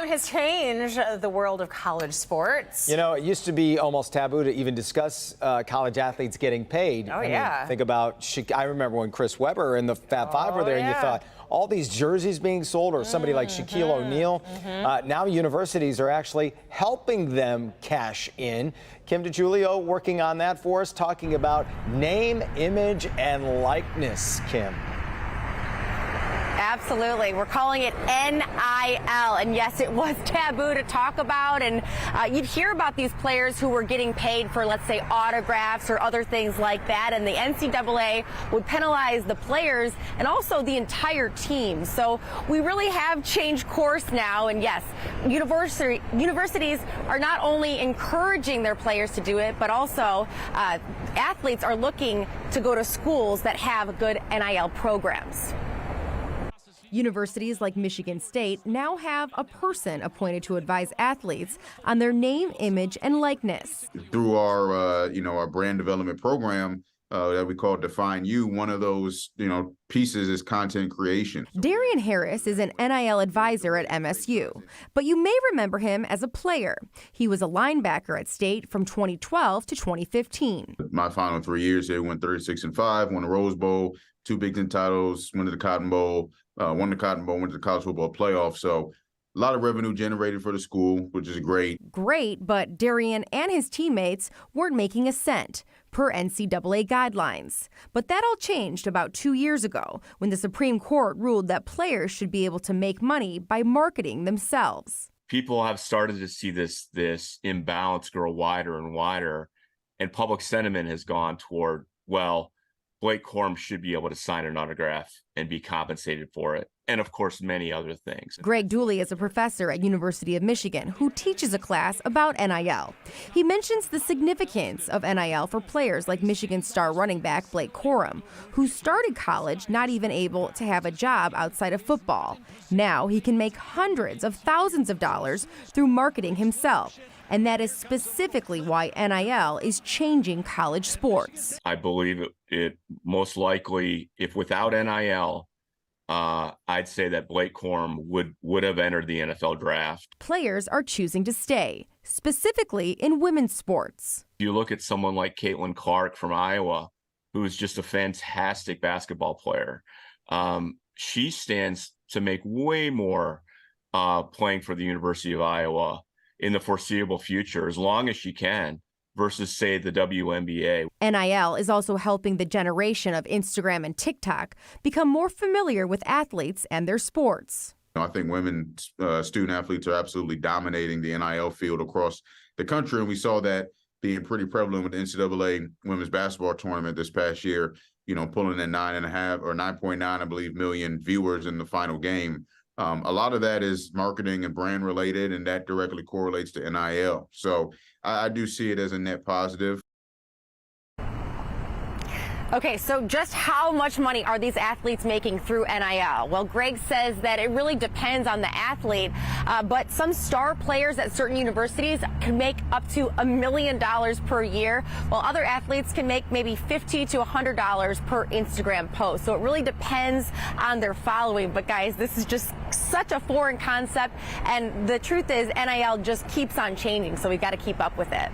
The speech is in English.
time has changed the world of college sports. You know, it used to be almost taboo to even discuss college athletes getting paid. Oh, yeah. Think about, I remember when Chris Webber and the Fab Five were there, and you thought, all these jerseys being sold, or somebody like Shaquille O'Neal. Now universities are actually helping them cash in. Kim DiGiulio working on that for us, talking about name, image, and likeness, Kim. Absolutely. We're calling it NIL. And yes, it was taboo to talk about. And you'd hear about these players who were getting paid for, let's say, autographs or other things like that. And the NCAA would penalize the players and also the entire team. So we really have changed course now. And yes, universities are not only encouraging their players to do it, but also athletes are looking to go to schools that have good NIL programs. Universities like Michigan State now have a person appointed to advise athletes on their name, image, and likeness. Through our, our brand development program that we call Define You, one of those, pieces is content creation. Darian Harris is an NIL advisor at MSU, but you may remember him as a player. He was a linebacker at State from 2012 to 2015. My final 3 years here, went 36-5, won the Rose Bowl, 2 Big Ten titles, won the Cotton Bowl, won the Cotton Bowl, went to the college football playoff. So a lot of revenue generated for the school, which is great. Great, but Darian and his teammates weren't making a cent per NCAA guidelines. But that all changed about 2 years ago when the Supreme Court ruled that players should be able to make money by marketing themselves. People have started to see this imbalance grow wider and wider, and public sentiment has gone toward, well, Blake Corum should be able to sign an autograph and be compensated for it. And of course, many other things. Greg Dooley is a professor at University of Michigan who teaches a class about NIL. He mentions the significance of NIL for players like Michigan star running back Blake Corum, who started college not even able to have a job outside of football. Now he can make hundreds of thousands of dollars through marketing himself. And that is specifically why NIL is changing college sports. I believe it most likely, if without NIL, I'd say that Blake Corum would have entered the NFL draft. Players are choosing to stay, specifically in women's sports. You look at someone like Caitlin Clark from Iowa, who is just a fantastic basketball player. She stands to make way more playing for the University of Iowa in the foreseeable future, as long as she can, versus, say, the WNBA. NIL is also helping the generation of Instagram and TikTok become more familiar with athletes and their sports. I think women student athletes are absolutely dominating the NIL field across the country, and we saw that being pretty prevalent with the NCAA women's basketball tournament this past year, pulling in 9.5 or 9.9, I believe, million viewers in the final game. A lot of that is marketing and brand related, and that directly correlates to NIL. So I do see it as a net positive. Okay, so just how much money are these athletes making through NIL? Well, Greg says that it really depends on the athlete, but some star players at certain universities can make up to $1 million per year, while other athletes can make maybe $50 to $100 per Instagram post. So it really depends on their following. But guys, this is just such a foreign concept, and the truth is NIL just keeps on changing, so we've got to keep up with it.